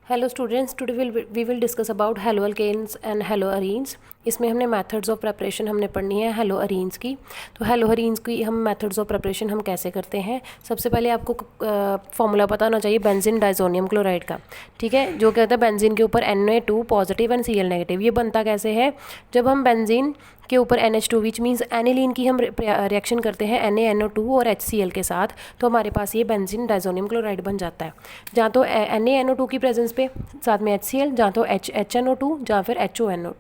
Hello students, today we will discuss about halo alkanes and halo arenes. इसमें हमने methods of preparation हमने पढ़नी है हेलो अरीन्स की। तो हेलो अरीन्स की हम मेथड्स ऑफ प्रिपरेशन हम कैसे करते हैं। सबसे पहले आपको फॉर्मूला पता होना चाहिए बेंजीन डाइजोनियम क्लोराइड का, ठीक है, जो कहता है बेंजीन के ऊपर Na2 positive and Cl negative. ये बनता कैसे है, जब हम बेंजीन के ऊपर NH2 विच मीन्स एनिलीन की हम रिएक्शन करते हैं NaNO2 और HCl के साथ, तो हमारे पास ये बेंजीन डाइजोनियम क्लोराइड बन जाता है। जहाँ तो NaNO2 की प्रेजेंस पे साथ में HCl, जहाँ तो HNO2, जहाँ फिर HONO।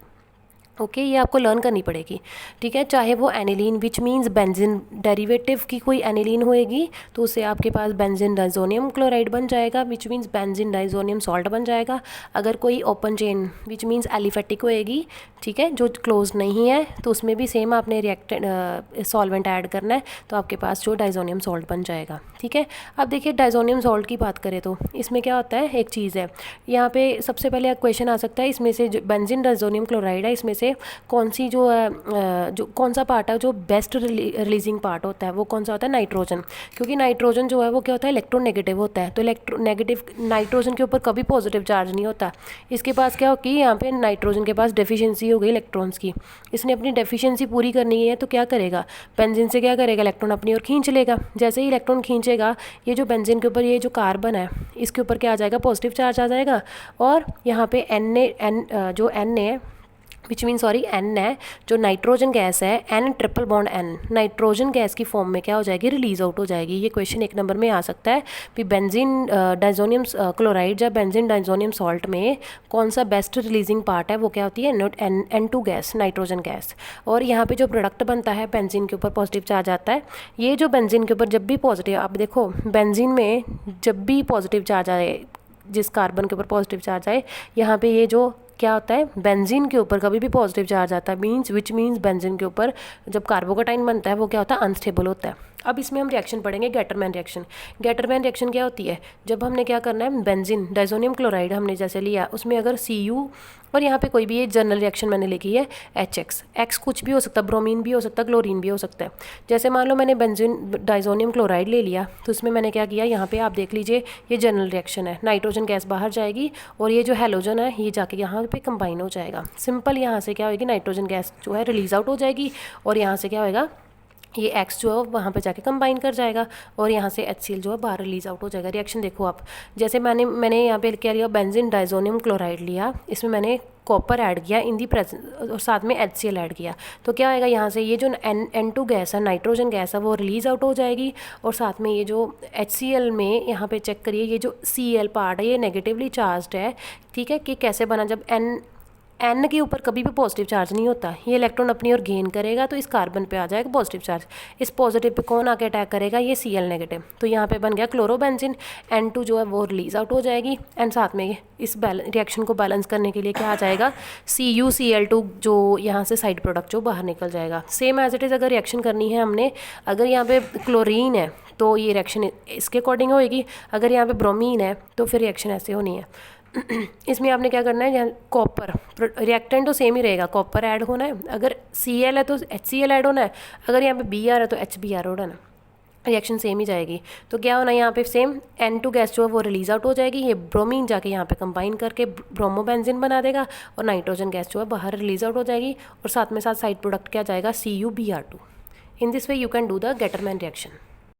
ओके, ये आपको लर्न करनी पड़ेगी, ठीक है। चाहे वो aniline which means benzene derivative की कोई एनिलीन होएगी तो उससे आपके पास बेंजीन डाइजोनियम क्लोराइड बन जाएगा, which means benzene diazonium salt बन जाएगा। अगर कोई open chain which means aliphatic होएगी, ठीक है, जो क्लोज नहीं है, तो उसमें भी सेम आपने रिएक्टेंट सॉल्वेंट ऐड करना है, तो आपके पास जो डाइजोनियम सॉल्ट बन जाएगा, ठीक है। अब देखिए डाइजोनियम सॉल्ट की बात करें तो इसमें क्या होता है, एक चीज़ है यहाँ पे सबसे पहले क्वेश्चन आ सकता है, इसमें से जो बेंजीन डाइजोनियम क्लोराइड है इसमें से कौन सी जो है जो कौन सा पार्ट है जो बेस्ट रिलीजिंग पार्ट होता है, वो कौन सा होता है, नाइट्रोजन। क्योंकि नाइट्रोजन जो है वो क्या होता है, इलेक्ट्रोनेगेटिव होता है। तो इलेक्ट्रोनेगेटिव नाइट्रोजन के ऊपर कभी पॉजिटिव चार्ज नहीं होता। इसके पास क्या होगी, यहाँ पे नाइट्रोजन के पास डेफिशिएंसी हो गई इलेक्ट्रॉन्स की। इसने अपनी डेफिशिएंसी पूरी करनी है, तो क्या करेगा, बेंजीन से क्या करेगा, इलेक्ट्रॉन अपनी ओर खींच लेगा। जैसे ही इलेक्ट्रॉन खींचेगा, ये जो बेंजीन के ऊपर ये जो कार्बन है इसके ऊपर क्या आ जाएगा, पॉजिटिव चार्ज आ जाएगा। और यहाँ पे जो एन है विच मीन सॉरी एन है, जो नाइट्रोजन गैस है, N triple bond N nitrogen gas की फॉर्म में क्या हो जाएगी, रिलीज आउट हो जाएगी। ये क्वेश्चन 1 नंबर में आ सकता है कि बेंजीन डाइजोनियम क्लोराइड या बेंजीन डाइजोनियम सॉल्ट में कौन सा बेस्ट रिलीजिंग पार्ट है, वो क्या होती है, N2 गैस, नाइट्रोजन गैस। और यहाँ पे जो प्रोडक्ट बनता है, बेंजीन के ऊपर पॉजिटिव चार्ज आता है। ये जो बेंजीन के ऊपर जब भी पॉजिटिव, आप देखो बेंजीन में जब भी पॉजिटिव चार्ज आए, जिस कार्बन के ऊपर पॉजिटिव चार्ज आए, यहाँ पे ये जो क्या होता है, बेंजीन के ऊपर कभी भी पॉजिटिव चार्ज आता है विच मीन्स बेंजीन के ऊपर जब कार्बोकेटाइन बनता है वो क्या होता है, अनस्टेबल होता है। अब इसमें हम रिएक्शन पढ़ेंगे गेटरमैन रिएक्शन। गेटरमैन रिएक्शन क्या होती है, जब हमने क्या करना है, बेंजीन डाइजोनियम क्लोराइड हमने जैसे लिया, उसमें अगर Cu और यहाँ पे कोई भी ये जनरल रिएक्शन मैंने लिखी है X कुछ भी हो सकता है, ब्रोमीन भी हो सकता है, क्लोरीन भी हो सकता है। जैसे मान लो मैंने बेंजीन डाइजोनियम क्लोराइड ले लिया, तो उसमें मैंने क्या किया, यहाँ पे आप देख लीजिए ये जनरल रिएक्शन है, नाइट्रोजन गैस बाहर जाएगी और ये जो हैलोजन है ये जाके यहाँ पे कंबाइन हो जाएगा। सिंपल यहाँ से क्या होगी, नाइट्रोजन गैस जो है रिलीज आउट हो जाएगी और यहाँ से क्या होएगा, ये X जो है वहाँ पे जाके कंबाइन कर जाएगा और यहाँ से HCl जो है बाहर रिलीज आउट हो जाएगा। रिएक्शन देखो आप, जैसे मैंने यहाँ पे क्या लिया, बेंजीन डाइजोनियम क्लोराइड लिया, इसमें मैंने कॉपर ऐड किया इन दी प्रेजेंस और साथ में HCl ऐड किया, तो क्या आएगा, यहाँ से ये जो N2 गैस है, नाइट्रोजन गैस है, वो रिलीज आउट हो जाएगी और साथ में ये जो HCl में यहाँ पे चेक करिए, ये जो Cl पार्ट है ये नेगेटिवली चार्ज्ड है, ठीक है। कि कैसे बना, जब N के ऊपर कभी भी पॉजिटिव चार्ज नहीं होता, ये इलेक्ट्रॉन अपनी ओर गेन करेगा तो इस कार्बन पे आ जाएगा पॉजिटिव चार्ज। इस पॉजिटिव पे कौन आके अटैक करेगा, ये Cl नेगेटिव। तो यहाँ पे बन गया क्लोरोबेंजीन, N2 जो है वो रिलीज आउट हो जाएगी एंड साथ में इस रिएक्शन को बैलेंस करने के लिए क्या आ जाएगा, CuCl2 जो यहाँ से साइड प्रोडक्ट जो बाहर निकल जाएगा। सेम एज इट इज़ अगर रिएक्शन करनी है हमने, अगर यहाँ पे क्लोरीन है तो ये रिएक्शन इसके अकॉर्डिंग होएगी, अगर यहाँ पे ब्रोमीन है तो फिर रिएक्शन ऐसे होनी है। इसमें आपने क्या करना है, यहाँ कॉपर रिएक्टेंट तो सेम ही रहेगा, कॉपर ऐड होना है, अगर Cl है तो HCl ऐड होना है, अगर यहाँ पे Br है तो HBr होना है, रिएक्शन सेम ही जाएगी। तो क्या होना है, यहाँ पे सेम N2 गैस जो है वो रिलीज आउट हो जाएगी, ये ब्रोमीन जाके यहाँ पे कंबाइन करके ब्रोमोबेंजीन बना देगा और नाइट्रोजन गैस जो है बाहर रिलीज आउट हो जाएगी और साथ में साथ साइड प्रोडक्ट क्या जाएगा, CuBr2। In this way you can do the Gattermann reaction.